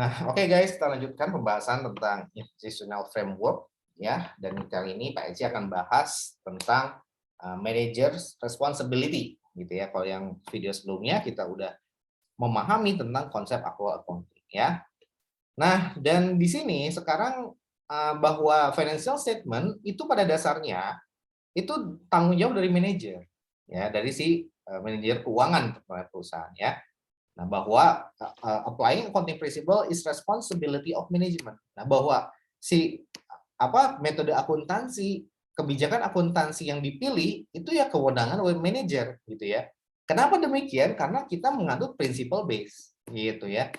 Nah, oke guys, kita lanjutkan pembahasan tentang institutional framework ya. Dan kali ini Pak Eci akan bahas tentang manager's responsibility gitu ya. Kalau yang video sebelumnya kita udah memahami tentang konsep accrual accounting ya. Nah, dan di sini sekarang bahwa financial statement itu pada dasarnya itu tanggung jawab dari manajer ya, dari si manajer keuangan perusahaan ya. Nah, bahwa applying accounting principle is responsibility of management. Nah, bahwa si metode akuntansi, kebijakan akuntansi yang dipilih itu ya kewenangan manajer gitu ya. Kenapa demikian? Karena kita menganut principle base gitu ya.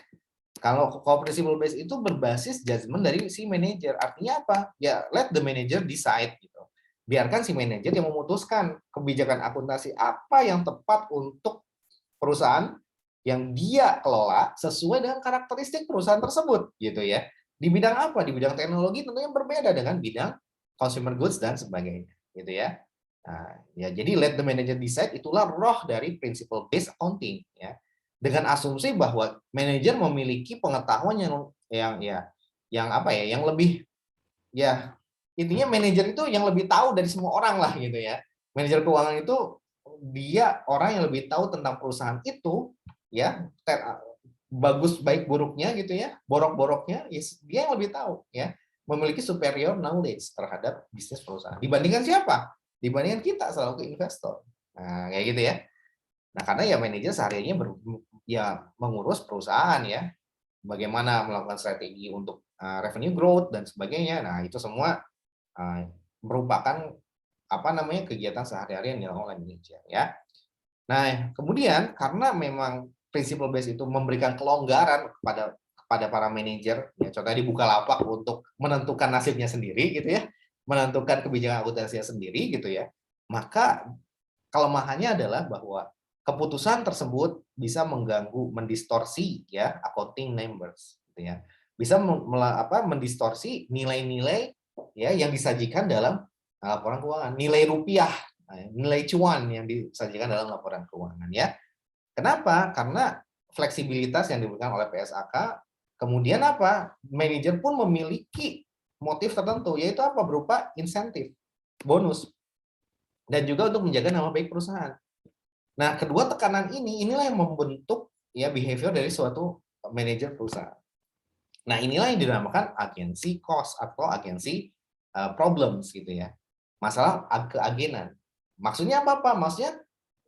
Kalau principle base itu berbasis judgment dari si manajer. Artinya apa? Ya let the manager decide gitu. Biarkan si manajer yang memutuskan kebijakan akuntansi apa yang tepat untuk perusahaan yang dia kelola sesuai dengan karakteristik perusahaan tersebut gitu ya. Di bidang apa? Di bidang teknologi tentunya berbeda dengan bidang consumer goods dan sebagainya gitu ya. Nah, ya jadi let the manager decide itulah roh dari principle based accounting ya. Dengan asumsi bahwa manajer memiliki pengetahuan yang apa ya, yang lebih ya intinya manajer itu yang lebih tahu dari semua orang lah gitu ya. Manajer keuangan itu dia orang yang lebih tahu tentang perusahaan itu ya, bagus baik buruknya gitu ya, borok-boroknya dia yang lebih tahu ya, memiliki superior knowledge terhadap bisnis perusahaan dibandingkan siapa, dibandingkan kita selalu ke investor. Nah kayak gitu ya. Nah karena ya manajer sehariannya ya mengurus perusahaan ya, bagaimana melakukan strategi untuk revenue growth dan sebagainya. Nah itu semua merupakan kegiatan sehari-hari yang dilakukan oleh manajer ya. Nah, kemudian karena memang principle base itu memberikan kelonggaran kepada para manajer, ya contohnya di Bukalapak untuk menentukan nasibnya sendiri gitu ya, menentukan kebijakan akuntansinya sendiri gitu ya. Maka kelemahannya adalah bahwa keputusan tersebut bisa mengganggu, mendistorsi ya accounting numbers gitu ya. Bisa mendistorsi nilai-nilai ya yang disajikan dalam laporan keuangan, nilai rupiah, nilai cuan yang disajikan dalam laporan keuangan ya. Kenapa? Karena fleksibilitas yang diberikan oleh PSAK, kemudian apa? Manajer pun memiliki motif tertentu, yaitu apa? Berupa insentif, bonus, dan juga untuk menjaga nama baik perusahaan. Nah, kedua tekanan inilah yang membentuk ya behavior dari suatu manajer perusahaan. Nah, inilah yang dinamakan agency cost atau agency problems gitu ya. Masalah keagenan. Maksudnya apa? Maksudnya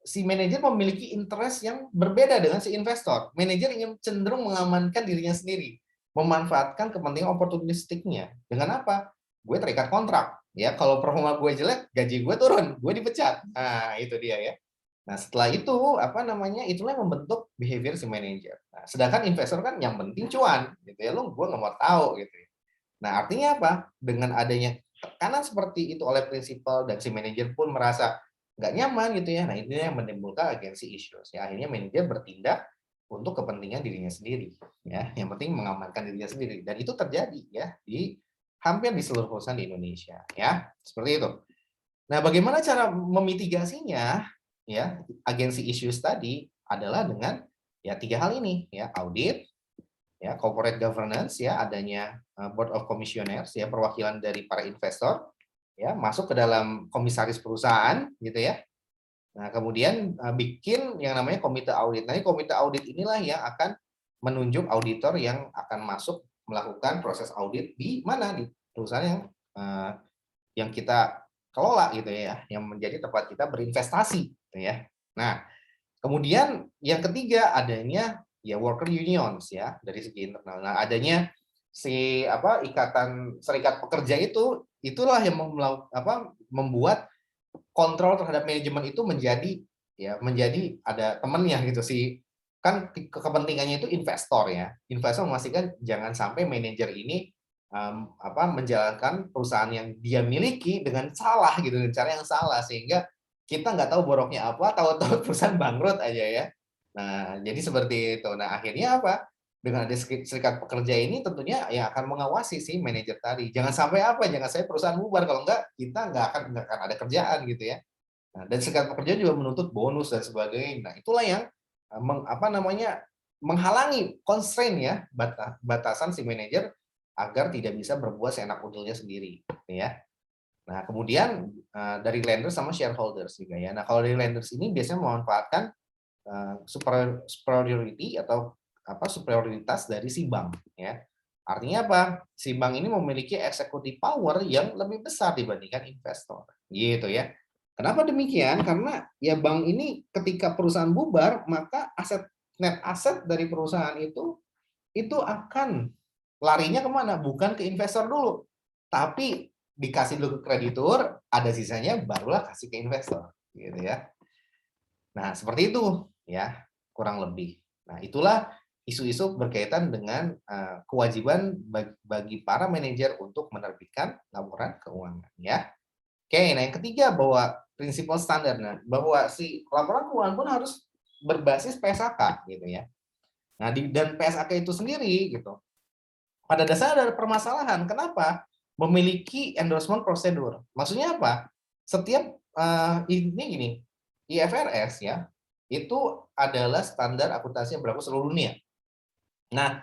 si manajer memiliki interest yang berbeda dengan si investor. Manajer ingin cenderung mengamankan dirinya sendiri, memanfaatkan kepentingan oportunistiknya. Dengan apa? Gue terikat kontrak. Ya, kalau performa gue jelek, gaji gue turun, gue dipecat. Nah, itu dia ya. Nah, setelah itu itulah yang membentuk behavior si manajer. Nah, sedangkan investor kan yang penting cuan, gitu ya. Gue nggak mau tahu gitu ya. Nah, artinya apa? Dengan adanya tekanan seperti itu oleh prinsipal dan si manajer pun merasa nggak nyaman gitu ya. Nah, ini yang menimbulkan agency issues. Ya, akhirnya manajer bertindak untuk kepentingan dirinya sendiri. Ya, yang penting mengamankan dirinya sendiri. Dan itu terjadi ya di hampir di seluruh perusahaan di Indonesia. Ya, seperti itu. Nah, bagaimana cara memitigasinya? Ya, agency issues tadi adalah dengan ya tiga hal ini ya, audit, ya corporate governance ya, adanya board of commissioners ya, perwakilan dari para investor ya masuk ke dalam komisaris perusahaan gitu ya. Nah, kemudian bikin yang namanya komite audit. Nah, komite audit inilah yang akan menunjuk auditor yang akan masuk melakukan proses audit di mana, di perusahaan yang kita kelola gitu ya, yang menjadi tempat kita berinvestasi gitu ya. Nah, kemudian yang ketiga adanya ya worker unions ya dari segi internal. Nah, adanya ikatan serikat pekerja itulah yang membuat kontrol terhadap manajemen itu menjadi ada temennya gitu sih. Kan kepentingannya itu investor ya. Investor memastikan jangan sampai manajer ini menjalankan perusahaan yang dia miliki dengan salah gitu, dengan cara yang salah, sehingga kita nggak tahu boroknya apa, tahu-tahu perusahaan bangkrut aja ya. Nah, jadi seperti itu. Nah, akhirnya apa? Dengan ada serikat pekerja ini tentunya yang akan mengawasi si manajer tadi. Jangan sampai jangan sampai perusahaan bubar, kalau enggak kita nggak akan ada kerjaan gitu ya. Nah, dan serikat pekerja juga menuntut bonus dan sebagainya. Nah, itulah yang menghalangi constraint ya, batasan si manajer agar tidak bisa berbuat seenak udilnya sendiri, ya. Nah, kemudian dari lenders sama shareholders juga ya. Nah, kalau dari lenders ini biasanya memanfaatkan superiority atau superioritas dari si bank ya. Artinya apa? Si bank ini memiliki executive power yang lebih besar dibandingkan investor. Gitu ya. Kenapa demikian? Karena ya bank ini ketika perusahaan bubar, maka net aset dari perusahaan itu akan larinya kemana? Bukan ke investor dulu, tapi dikasih dulu ke kreditur, ada sisanya barulah kasih ke investor, gitu ya. Nah, seperti itu ya, kurang lebih. Nah, itulah isu-isu berkaitan dengan kewajiban bagi para manajer untuk menerbitkan laporan keuangan ya. Oke, nah yang ketiga bahwa prinsipal standar, nah bahwa si laporan keuangan pun harus berbasis PSAK gitu ya. Nah, dan PSAK itu sendiri gitu. Pada dasarnya ada permasalahan. Kenapa? Memiliki endorsement prosedur. Maksudnya apa? Setiap ini gini, IFRS ya, itu adalah standar akuntansi yang berlaku seluruh dunia. Nah,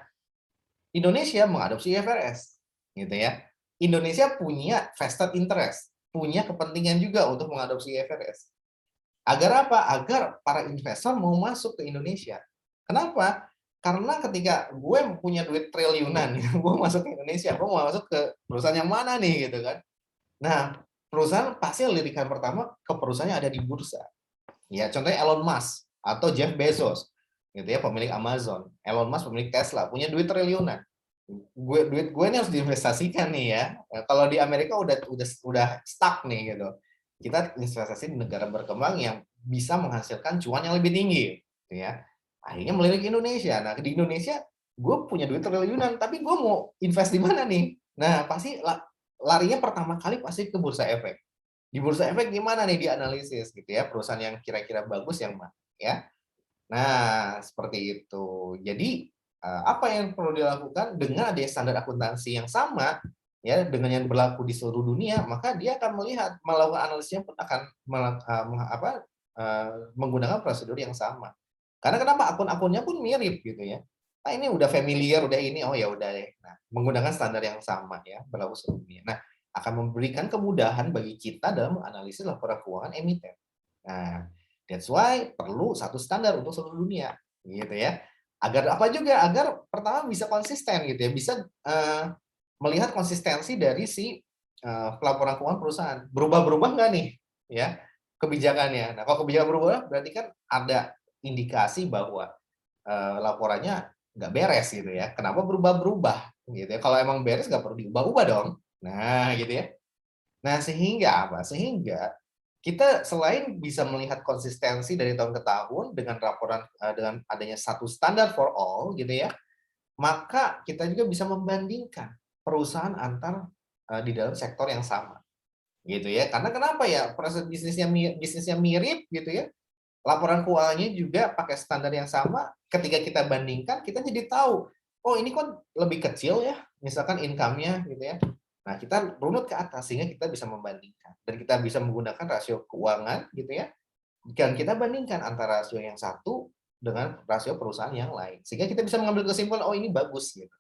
Indonesia mengadopsi IFRS, gitu ya. Indonesia punya vested interest, punya kepentingan juga untuk mengadopsi IFRS. Agar apa? Agar para investor mau masuk ke Indonesia. Kenapa? Karena ketika gue punya duit triliunan, gue masuk ke Indonesia, gue mau masuk ke perusahaan yang mana nih, gitu kan? Nah, perusahaan pasti lirikan pertama ke perusahaan yang ada di bursa. Ya, contohnya Elon Musk atau Jeff Bezos, gitu ya, pemilik Amazon. Elon Musk pemilik Tesla, punya duit triliunan. Duit gue ini harus diinvestasikan nih ya. Kalau di Amerika udah stuck nih gitu. Kita investasi di negara berkembang yang bisa menghasilkan cuan yang lebih tinggi, gitu ya. Akhirnya melirik Indonesia. Nah, di Indonesia gue punya duit triliunan, tapi gue mau invest di mana nih? Nah, pasti larinya pertama kali pasti ke bursa efek. Di bursa efek gimana nih dianalisis gitu ya, perusahaan yang kira-kira bagus yang mana ya. Nah, seperti itu. Jadi apa yang perlu dilakukan dengan adanya standar akuntansi yang sama ya dengan yang berlaku di seluruh dunia, maka dia akan melakukan analisisnya pun akan menggunakan prosedur yang sama. Karena kenapa? Akun-akunnya pun mirip gitu ya. Nah, ini udah familiar, udah ini, oh ya udah deh. Nah, menggunakan standar yang sama ya, berlaku seluruh dunia. Nah, akan memberikan kemudahan bagi kita dalam menganalisis laporan keuangan emiten. Nah, that's why perlu satu standar untuk seluruh dunia, gitu ya. Agar apa juga? Agar pertama bisa konsisten gitu ya, bisa melihat konsistensi dari si pelaporan keuangan perusahaan. Berubah-berubah nggak nih, ya kebijakannya. Nah, kalau kebijakan berubah, berarti kan ada indikasi bahwa laporannya nggak beres gitu ya. Kenapa berubah-berubah? Gitu ya. Kalau emang beres nggak perlu diubah-ubah dong. Nah, gitu ya. Nah, sehingga apa? Sehingga kita selain bisa melihat konsistensi dari tahun ke tahun dengan laporan dengan adanya satu standar for all gitu ya, maka kita juga bisa membandingkan perusahaan antar di dalam sektor yang sama. Gitu ya. Karena kenapa ya? Proses bisnisnya mirip gitu ya. Laporan keuangannya juga pakai standar yang sama, ketika kita bandingkan kita jadi tahu, oh ini kok lebih kecil ya, misalkan income-nya gitu ya. Nah, kita runut ke atas sehingga kita bisa membandingkan dan kita bisa menggunakan rasio keuangan gitu ya. Dan kita bandingkan antara rasio yang satu dengan rasio perusahaan yang lain. Sehingga kita bisa mengambil kesimpulan, oh ini bagus gitu.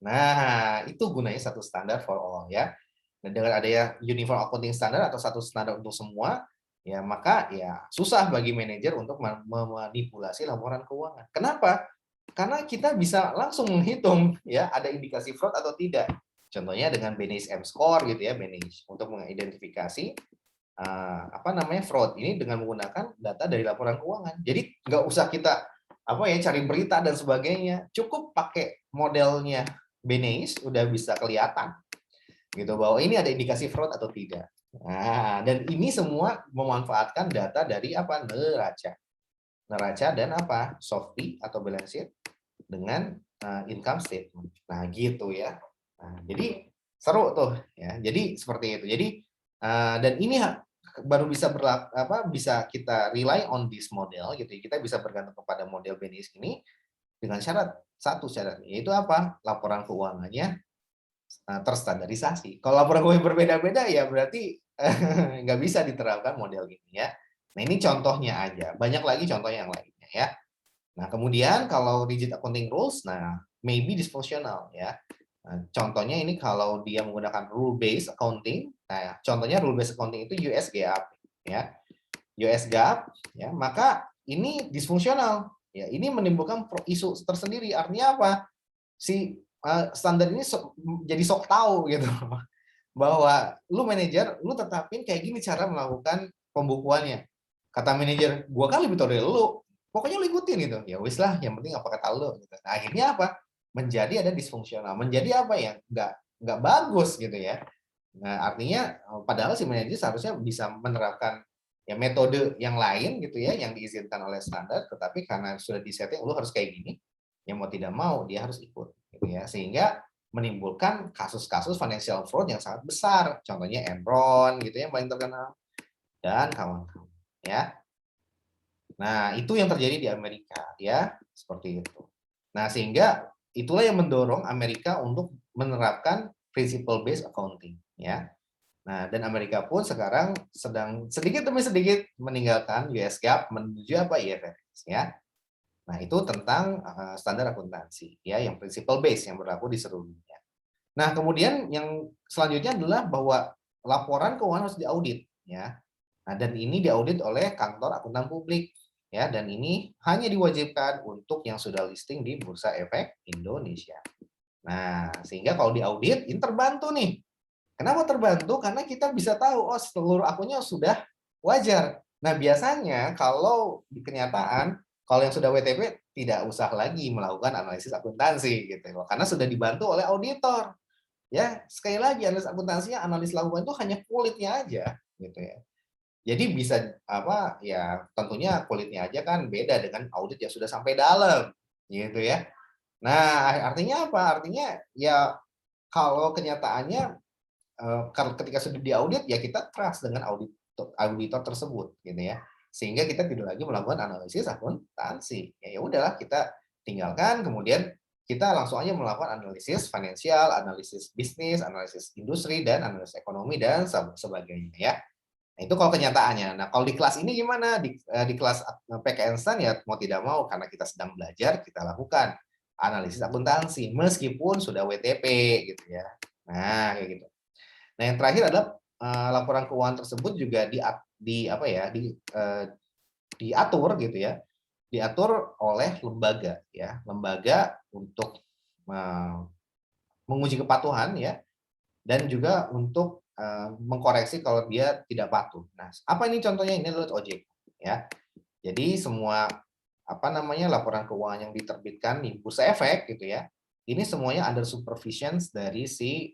Nah, itu gunanya satu standar for all ya. Dan dengan adanya uniform accounting standard atau satu standar untuk semua, ya maka ya susah bagi manajer untuk memanipulasi laporan keuangan. Kenapa? Karena kita bisa langsung menghitung ya ada indikasi fraud atau tidak. Contohnya dengan Beneish M-score gitu ya, Beneish untuk mengidentifikasi fraud ini dengan menggunakan data dari laporan keuangan. Jadi nggak usah kita cari berita dan sebagainya, cukup pakai modelnya Beneish udah bisa kelihatan gitu bahwa ini ada indikasi fraud atau tidak. Nah, dan ini semua memanfaatkan data dari neraca dan SOFI atau balance sheet dengan income statement. Nah, gitu ya. Nah, jadi seru tuh ya. Jadi seperti itu. Jadi dan ini baru bisa kita rely on this model gitu. Kita bisa bergantung kepada model Beneish ini dengan satu syarat yaitu apa? Laporan keuangannya terstandarisasi. Kalau laporan keuangan berbeda-beda ya berarti nggak bisa diterapkan model ini ya. Nah, ini contohnya aja. Banyak lagi contoh yang lainnya ya. Nah, kemudian kalau rigid accounting rules, nah maybe dysfunctional ya. Nah, contohnya ini kalau dia menggunakan rule based accounting, nah contohnya rule based accounting itu US GAAP ya. US GAAP ya, maka ini disfungsional ya. Ini menimbulkan isu tersendiri. Artinya apa? Si standar ini jadi sok tahu gitu bahwa lu manajer, lu tetapin kayak gini cara melakukan pembukuannya. Kata manajer, gua kan lebih tahu dari lu, pokoknya lu ikutin gitu. Ya wis lah, yang penting apa kata lu. Gitu. Nah, akhirnya apa? Menjadi ada disfungsional, menjadi apa ya? Nggak bagus gitu ya. Nah, artinya padahal si manajer seharusnya bisa menerapkan ya metode yang lain gitu ya, yang diizinkan oleh standar, tetapi karena sudah disetting, lu harus kayak gini, ya mau tidak mau dia harus ikut gitu ya, sehingga menimbulkan kasus-kasus financial fraud yang sangat besar, contohnya Enron gitu ya, yang paling terkenal dan kawan-kawan ya. Nah, itu yang terjadi di Amerika ya, seperti itu. Nah, sehingga itulah yang mendorong Amerika untuk menerapkan principle based accounting ya. Nah, dan Amerika pun sekarang sedang sedikit demi sedikit meninggalkan US GAAP menuju apa IFRS ya. Nah, itu tentang standar akuntansi ya, yang principle based yang berlaku di seluruh dunia. Nah, kemudian yang selanjutnya adalah bahwa laporan keuangan harus diaudit ya. Nah, dan ini diaudit oleh kantor akuntan publik ya, dan ini hanya diwajibkan untuk yang sudah listing di Bursa Efek Indonesia. Nah, sehingga kalau diaudit ini terbantu nih. Kenapa terbantu? Karena kita bisa tahu oh seluruh akunnya sudah wajar. Nah, biasanya kalau di kenyataan kalau yang sudah WTP tidak usah lagi melakukan analisis akuntansi gitu loh, karena sudah dibantu oleh auditor. Ya, sekali lagi analis akuntansinya analis lakukan itu hanya kulitnya aja gitu ya. Jadi bisa apa ya, tentunya kulitnya aja kan beda dengan audit yang sudah sampai dalam gitu ya. Nah, artinya apa? Artinya ya kalau kenyataannya ketika sudah diaudit ya kita trust dengan auditor tersebut gitu ya. Sehingga kita tidak lagi melakukan analisis akuntansi. Ya udahlah kita tinggalkan, kemudian kita langsung aja melakukan analisis finansial, analisis bisnis, analisis industri, dan analisis ekonomi dan sebagainya ya. Nah, itu kalau kenyataannya. Nah, kalau di kelas ini gimana? Di kelas PKN STAN ya mau tidak mau karena kita sedang belajar, kita lakukan analisis akuntansi meskipun sudah WTP gitu ya. Nah, kayak gitu. Nah, yang terakhir adalah laporan keuangan tersebut juga apa ya, diatur gitu ya, diatur oleh lembaga ya, lembaga untuk menguji kepatuhan ya, dan juga untuk mengkoreksi kalau dia tidak patuh. Nah, apa ini contohnya? Ini adalah OJK ya. Jadi semua apa namanya laporan keuangan yang diterbitkan di Bursa Efek gitu ya, ini semuanya under supervision dari si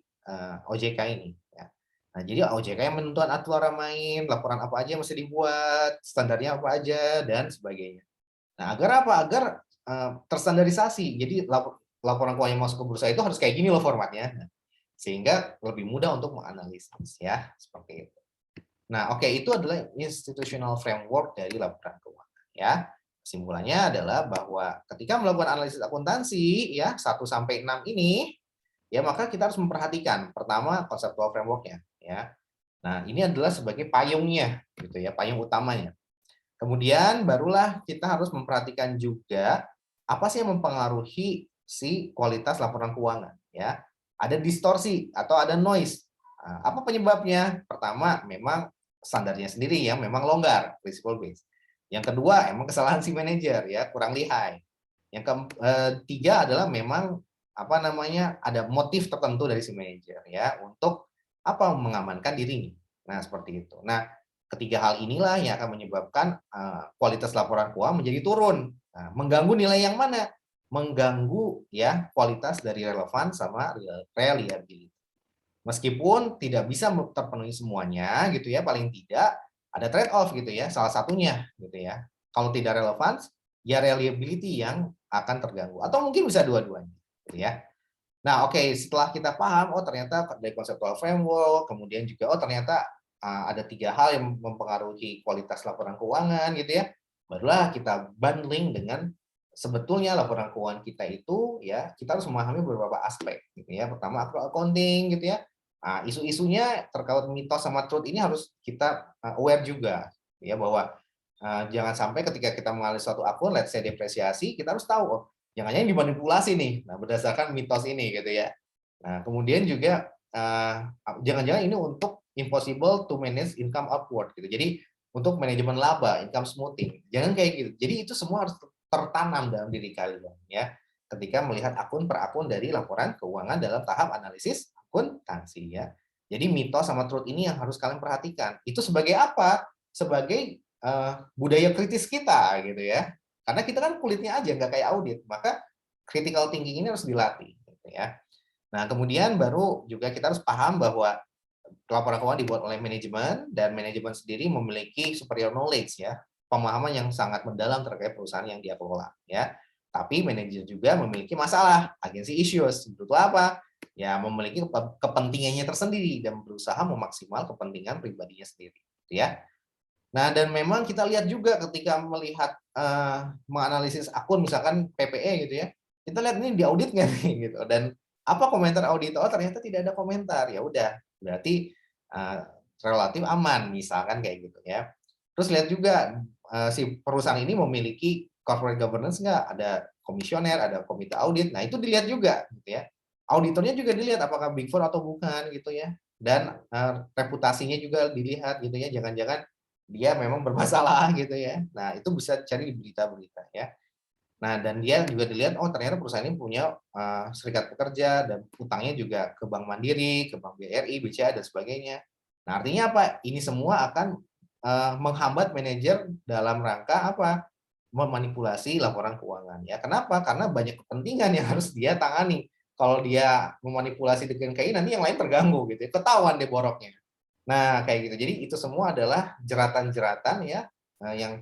OJK ini. Ya. Nah, jadi OJK yang menentukan aturan main, laporan apa aja yang mesti dibuat, standarnya apa aja, dan sebagainya. Nah, agar apa? Agar terstandarisasi. Jadi laporan keuangan yang masuk ke bursa itu harus kayak gini loh formatnya. Nah, sehingga lebih mudah untuk menganalisis ya, seperti itu. Nah, oke, itu adalah institutional framework dari laporan keuangan ya. Kesimpulannya adalah bahwa ketika melakukan analisis akuntansi ya 1 sampai 6 ini ya, maka kita harus memperhatikan pertama conceptual framework-nya ya. Nah, ini adalah sebagai payungnya gitu ya, payung utamanya. Kemudian barulah kita harus memperhatikan juga apa sih yang mempengaruhi si kualitas laporan keuangan ya. Ada distorsi atau ada noise. Nah, apa penyebabnya? Pertama, memang standarnya sendiri yang memang longgar, principle based. Yang kedua, emang kesalahan si manajer ya, kurang lihai. Yang ketiga adalah memang apa namanya, ada motif tertentu dari si manajer ya untuk apa mengamankan dirinya. Nah, seperti itu. Nah, ketiga hal inilah yang akan menyebabkan kualitas laporan keuangan menjadi turun. Nah, mengganggu nilai yang mana? Mengganggu ya kualitas dari relevan sama reliability. Meskipun tidak bisa terpenuhi semuanya gitu ya, paling tidak ada trade off gitu ya, salah satunya gitu ya. Kalau tidak relevan, ya reliability yang akan terganggu atau mungkin bisa dua-duanya gitu ya. Nah, oke, setelah kita paham, oh ternyata dari conceptual framework, kemudian juga oh ternyata ada 3 hal yang mempengaruhi kualitas laporan keuangan gitu ya. Barulah kita bundling dengan sebetulnya laporan keuangan kita itu ya, kita harus memahami beberapa aspek gitu ya. Pertama accounting gitu ya. Isu-isunya terkait mitos sama truth ini harus kita aware juga ya, bahwa jangan sampai ketika kita mengalami suatu akun, let's say depresiasi, kita harus tahu, oh, jangan-jangan dimanipulasi nih. Nah, berdasarkan mitos ini gitu ya. Nah, kemudian juga jangan-jangan ini untuk impossible to manage income upward gitu. Jadi untuk manajemen laba, income smoothing. Jangan kayak gitu. Jadi itu semua harus tertanam dalam diri kalian ya. Ketika melihat akun per akun dari laporan keuangan dalam tahap analisis akuntansi ya. Jadi mitos sama truth ini yang harus kalian perhatikan. Itu sebagai apa? Sebagai budaya kritis kita gitu ya. Karena kita kan kulitnya aja nggak kayak audit, maka critical thinking ini harus dilatih gitu ya. Nah, kemudian baru juga kita harus paham bahwa laporan keuangan dibuat oleh manajemen dan manajemen sendiri memiliki superior knowledge ya, pemahaman yang sangat mendalam terkait perusahaan yang dia kelola ya. Tapi manajer juga memiliki masalah, agency issues. Itu apa? Ya memiliki kepentingannya tersendiri dan berusaha memaksimal kepentingan pribadinya sendiri, gitu ya. Nah, dan memang kita lihat juga ketika melihat menganalisis akun misalkan PPE gitu ya, kita lihat ini diaudit nggak nih gitu. Dan apa komentar auditor? Oh, ternyata tidak ada komentar. Ya udah, berarti relatif aman misalkan kayak gitu ya. Terus lihat juga si perusahaan ini memiliki corporate governance nggak? Ada komisioner, ada komite audit. Nah, itu dilihat juga gitu ya. Auditornya juga dilihat apakah Big Four atau bukan gitu ya. Dan reputasinya juga dilihat gitu ya. Jangan-jangan dia memang bermasalah gitu ya. Nah, itu bisa cari di berita-berita ya. Nah, dan dia juga dilihat, oh ternyata perusahaan ini punya serikat pekerja dan utangnya juga ke Bank Mandiri, ke Bank BRI, BCA, dan sebagainya. Nah, artinya apa? Ini semua akan menghambat manajer dalam rangka apa? Memanipulasi laporan keuangan. Ya, kenapa? Karena banyak kepentingan yang harus dia tangani. Kalau dia memanipulasi dengan KI, nanti yang lain terganggu gitu ya. Ketahuan deh boroknya. Nah, kayak gitu. Jadi itu semua adalah jeratan-jeratan ya yang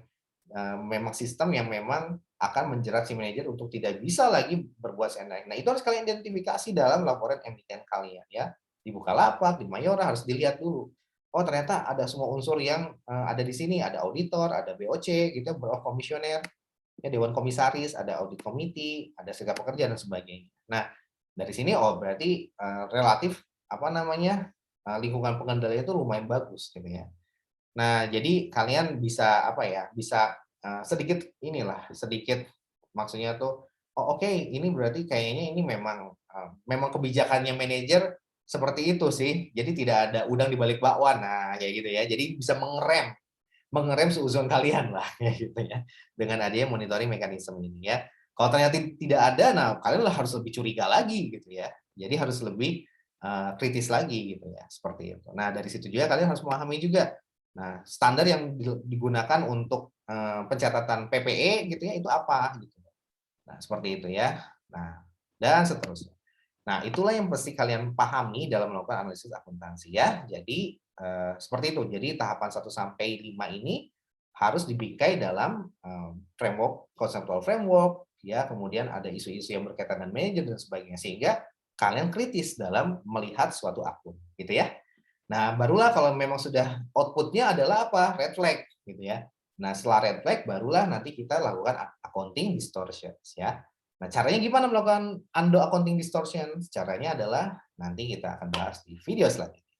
memang sistem yang memang akan menjerat si manajer untuk tidak bisa lagi berbuat seenak. Nah, itu harus kalian identifikasi dalam laporan emiten kalian ya. Di Bukalapak, di Mayora harus dilihat dulu. Oh, ternyata ada semua unsur yang ada di sini, ada auditor, ada BOC gitu, board of komisioner, ya dewan komisaris, ada audit committee, ada serikat pekerja dan sebagainya. Nah, dari sini oh berarti relatif apa namanya? Lingkungan pengendalian itu lumayan bagus gitu ya. Nah, jadi kalian bisa apa ya, bisa sedikit inilah, sedikit maksudnya tuh, oh oke, ini berarti kayaknya ini memang memang kebijakannya manajer seperti itu sih. Jadi tidak ada udang di balik bakwan. Nah, kayak gitu ya. Jadi bisa mengerem mengerem seuzon kalian lah kayak gitu ya. Dengan adanya monitoring mekanisme ini ya. Kalau ternyata tidak ada, nah kalian lah harus lebih curiga lagi gitu ya. Jadi harus lebih kritis lagi gitu ya, seperti itu. Nah, dari situ juga kalian harus memahami juga. Nah, standar yang digunakan untuk pencatatan PPE gitu ya, itu apa gitu. Nah, seperti itu ya. Nah, dan seterusnya. Nah, itulah yang mesti kalian pahami dalam melakukan analisis akuntansi ya. Jadi seperti itu. Jadi tahapan 1 sampai 5 ini harus dibingkai dalam framework, conceptual framework, ya, kemudian ada isu-isu yang berkaitan dengan manajer dan sebagainya sehingga kalian kritis dalam melihat suatu akun, gitu ya. Nah, barulah kalau memang sudah outputnya adalah apa? Red flag, gitu ya. Nah, setelah red flag, barulah nanti kita lakukan accounting distortions, ya. Nah, caranya gimana melakukan undo accounting distortion? Caranya adalah nanti kita akan bahas di video selanjutnya.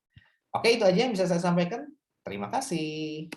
Oke, itu aja yang bisa saya sampaikan. Terima kasih.